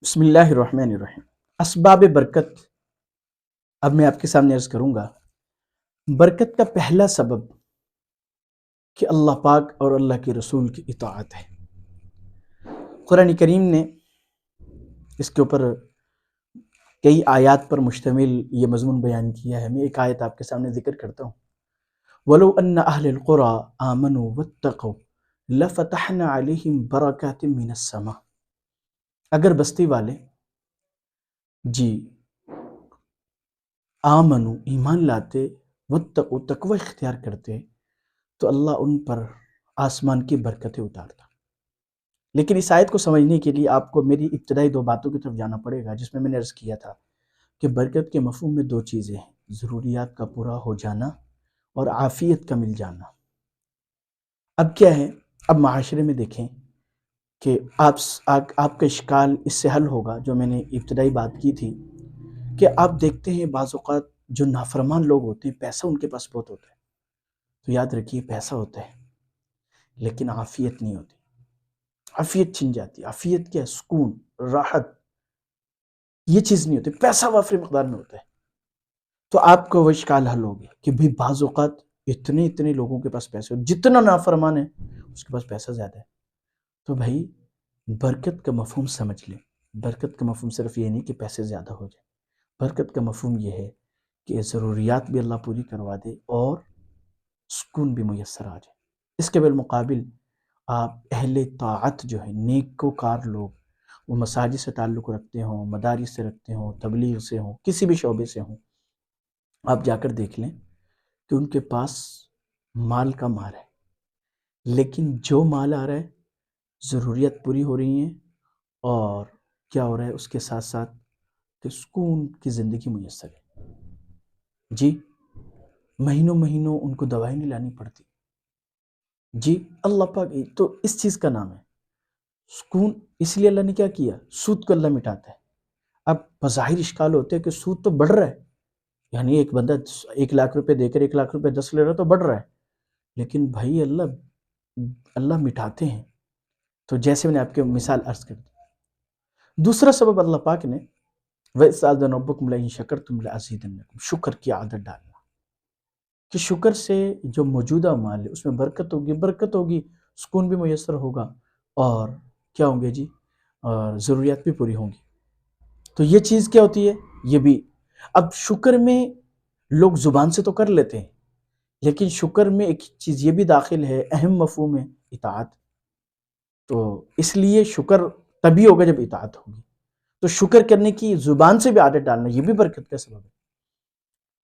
بسم اللہ الرحمن الرحیم۔ اسباب برکت اب میں آپ کے سامنے عرض کروں گا۔ برکت کا پہلا سبب کہ اللہ پاک اور اللہ کے رسول کی اطاعت ہے۔ قرآن کریم نے اس کے اوپر کئی آیات پر مشتمل یہ مضمون بیان کیا ہے۔ میں ایک آیت آپ کے سامنے ذکر کرتا ہوں۔ وَلَوْ أَنَّ أَهْلَ الْقُرَىٰ آمَنُوا وَاتَّقَوْا لَفَتَحْنَا عَلَيْهِمْ بَرَكَاتٍ مِّنَ السَّمَاءِ، اگر بستی والے آمنو ایمان لاتے، واتقوا تقوی اختیار کرتے، تو اللہ ان پر آسمان کی برکتیں اتارتا۔ لیکن اس آیت کو سمجھنے کے لیے آپ کو میری ابتدائی دو باتوں کی طرف جانا پڑے گا، جس میں نے عرض کیا تھا کہ برکت کے مفہوم میں دو چیزیں ہیں، ضروریات کا پورا ہو جانا اور عافیت کا مل جانا۔ اب کیا ہے، اب معاشرے میں دیکھیں کہ آپ کا اشکال اس سے حل ہوگا جو میں نے ابتدائی بات کی تھی، کہ آپ دیکھتے ہیں بعض اوقات جو نافرمان لوگ ہوتے ہیں پیسہ ان کے پاس بہت ہوتا ہے، تو یاد رکھیے پیسہ ہوتا ہے لیکن عافیت نہیں ہوتی، عافیت چھن جاتی۔ عافیت کیا ہے؟ سکون، راحت، یہ چیز نہیں ہوتی۔ پیسہ وافر مقدار میں ہوتا ہے تو آپ کو وہ اشکال حل ہوگی کہ بھی بعض اوقات اتنے لوگوں کے پاس پیسے ہو، جتنا نافرمان ہے اس کے پاس پیسہ زیادہ ہے۔ تو بھائی برکت کا مفہوم سمجھ لیں۔ برکت کا مفہوم صرف یہ نہیں کہ پیسے زیادہ ہو جائیں، برکت کا مفہوم یہ ہے کہ ضروریات بھی اللہ پوری کروا دے اور سکون بھی میسر آ جائے۔ اس کے بالمقابل آپ اہل طاعت جو ہے، نیک وکار لوگ، وہ مساجد سے تعلق رکھتے ہوں، مدارس سے رکھتے ہوں، تبلیغ سے ہوں، کسی بھی شعبے سے ہوں، آپ جا کر دیکھ لیں کہ ان کے پاس مال کا مال ہے، لیکن جو مال آ رہا ہے ضروریات پوری ہو رہی ہیں اور کیا ہو رہا ہے اس کے ساتھ ساتھ کہ سکون کی زندگی میسر ہے۔ جی مہینوں ان کو دوائی نہیں لانی پڑتی۔ جی اللہ پاک تو اس چیز کا نام ہے سکون۔ اس لیے اللہ نے کیا کیا؟ سود کو اللہ مٹاتا ہے۔ اب بظاہر اشکال ہوتے ہیں کہ سود تو بڑھ رہا ہے، یعنی ایک بندہ 1,00,000 روپے دے کر 1,00,000 روپے 10 لے رہا تو بڑھ رہا ہے، لیکن بھائی اللہ مٹاتے ہیں۔ تو جیسے میں نے آپ کے مثال عرض کر دی۔ دوسرا سبب اللہ پاک نے وَإِذْ أَذَنَ رَبُّكُمْ لَئِن شَكَرْتُمْ لَأَزِيدَنَّكُمْ، شکر کی عادت ڈالنا کہ شکر سے جو موجودہ مال ہے اس میں برکت ہوگی، سکون بھی میسر ہوگا اور کیا ہوں گے جی، اور ضروریات بھی پوری ہوں گی۔ تو یہ چیز کیا ہوتی ہے؟ یہ بھی اب شکر میں لوگ زبان سے تو کر لیتے ہیں، لیکن شکر میں ایک چیز یہ بھی داخل ہے، اہم مفہوم ہے اطاعت۔ تو اس لیے شکر تبھی ہوگا جب اطاعت ہوگی۔ تو شکر کرنے کی زبان سے بھی عادت ڈالنا یہ بھی برکت کا سبب ہے،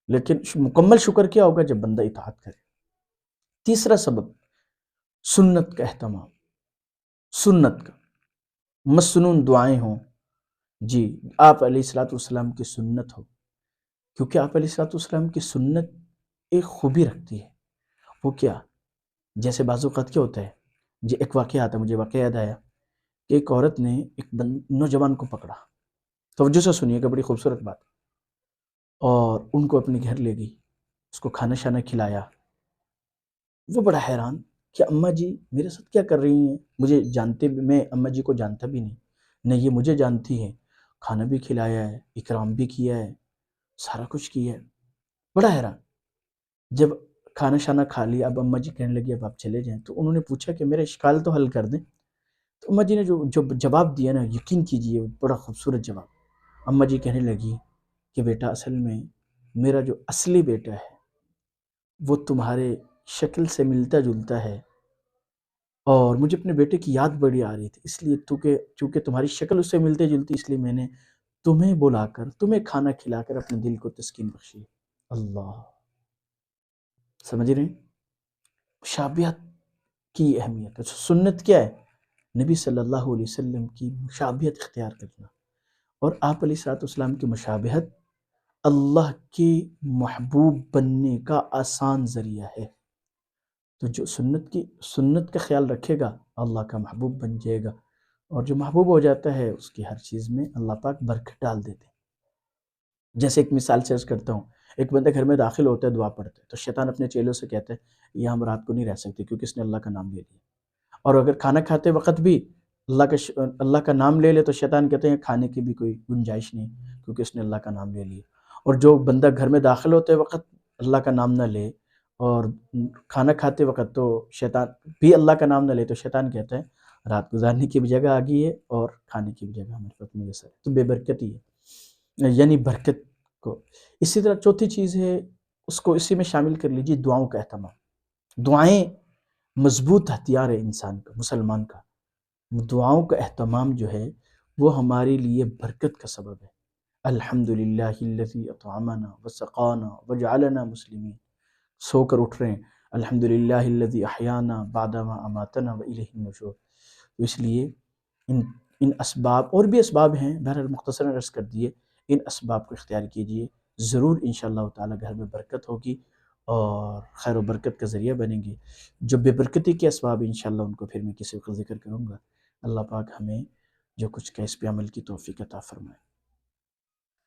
لیکن مکمل شکر کیا ہوگا؟ جب بندہ اطاعت کرے۔ تیسرا سبب سنت کا اہتمام، سنت کا مسنون دعائیں ہوں، جی آپ علیہ الصلوۃ والسلام کی سنت ہو، کیونکہ آپ علیہ الصلوۃ والسلام کی سنت ایک خوبی رکھتی ہے۔ وہ کیا؟ جیسے بعض اوقات کیا ہوتا ہے، جی ایک واقعہ آتا ہے، مجھے واقعہ یاد آیا کہ ایک عورت نے ایک نوجوان کو پکڑا، توجہ سے سنیے گا، بڑی خوبصورت بات، اور ان کو اپنے گھر لے گئی، اس کو کھانا شانا کھلایا۔ وہ بڑا حیران کہ اماں جی میرے ساتھ کیا کر رہی ہیں، مجھے جانتے بھی، میں اماں جی کو جانتا بھی نہیں، نہ یہ مجھے جانتی ہے، کھانا بھی کھلایا ہے، اکرام بھی کیا ہے، سارا کچھ کیا ہے۔ بڑا حیران۔ جب کھانا شانا کھا لیا، اب اماں جی کہنے لگی اب آپ چلے جائیں، تو انہوں نے پوچھا کہ میرا اشکال تو حل کر دیں۔ تو اماں جی نے جو جواب دیا نا، یقین کیجئے بڑا خوبصورت جواب۔ اماں جی کہنے لگی کہ بیٹا اصل میں میرا جو اصلی بیٹا ہے وہ تمہارے شکل سے ملتا جلتا ہے، اور مجھے اپنے بیٹے کی یاد بڑی آ رہی تھی، اس لیے چونکہ تمہاری شکل اس سے ملتے جلتی، اس لیے میں نے تمہیں بلا کر، تمہیں کھانا کھلا کر اپنے دل کو تسکین بخشی۔ اللہ، سمجھ رہے ہیں مشابہت کی اہمیت ہے۔ سنت کیا ہے؟ نبی صلی اللہ علیہ وسلم کی مشابہت اختیار کرنا، اور آپ علیہ الصلوۃ والسلام کی مشابہت اللہ کے محبوب بننے کا آسان ذریعہ ہے۔ تو جو سنت کا خیال رکھے گا اللہ کا محبوب بن جائے گا، اور جو محبوب ہو جاتا ہے اس کی ہر چیز میں اللہ پاک برکت ڈال دیتے ہیں۔ جیسے ایک مثال سے عرض کرتا ہوں، ایک بندہ گھر میں داخل ہوتا ہے، دعا پڑھتا ہے، تو شیطان اپنے چیلوں سے کہتا ہے یہ ہم رات کو نہیں رہ سکتے کیونکہ اس نے اللہ کا نام لے لیا، اور اگر کھانا کھاتے وقت بھی اللہ کا نام لے لے تو شیطان کہتے ہیں کھانے کی بھی کوئی گنجائش نہیں، کیونکہ اس نے اللہ کا نام لے لیا۔ اور جو بندہ گھر میں داخل ہوتے وقت اللہ کا نام نہ لے، اور کھانا کھاتے وقت تو شیطان بھی اللہ کا نام نہ لے، تو شیطان کہتا ہے رات گزارنے کی بھی جگہ آ گئی ہے اور کھانے کی بھی جگہ ہمارے پاس میسر ہے، تو بے برکتی ہے، یعنی برکت کو۔ اسی طرح چوتھی چیز ہے، اس کو اسی میں شامل کر لیجیے، دعاؤں کا اہتمام۔ دعائیں مضبوط ہتھیار ہے انسان کا، مسلمان کا۔ دعاؤں کا اہتمام جو ہے وہ ہمارے لیے برکت کا سبب ہے۔ الحمدللہ الذی اطعمنا وسقانا وجعلنا مسلمین، سو کر اٹھ رہے ہیں الحمدللہ الذی احیانا بعدما اماتنا والیہ النشور۔ تو اس لیے ان اسباب، اور بھی اسباب ہیں، بہرحال مختصراً عرض کر دیے، ان اسباب کو اختیار کیجئے، ضرور انشاءاللہ تعالی گھر میں برکت ہوگی اور خیر و برکت کا ذریعہ بنیں گے۔ جو بے برکتی کے اسباب انشاءاللہ ان کو پھر میں کسی وقت ذکر کروں گا۔ اللہ پاک ہمیں جو کچھ کہ اس پہ عمل کی توفیق عطا فرمائے۔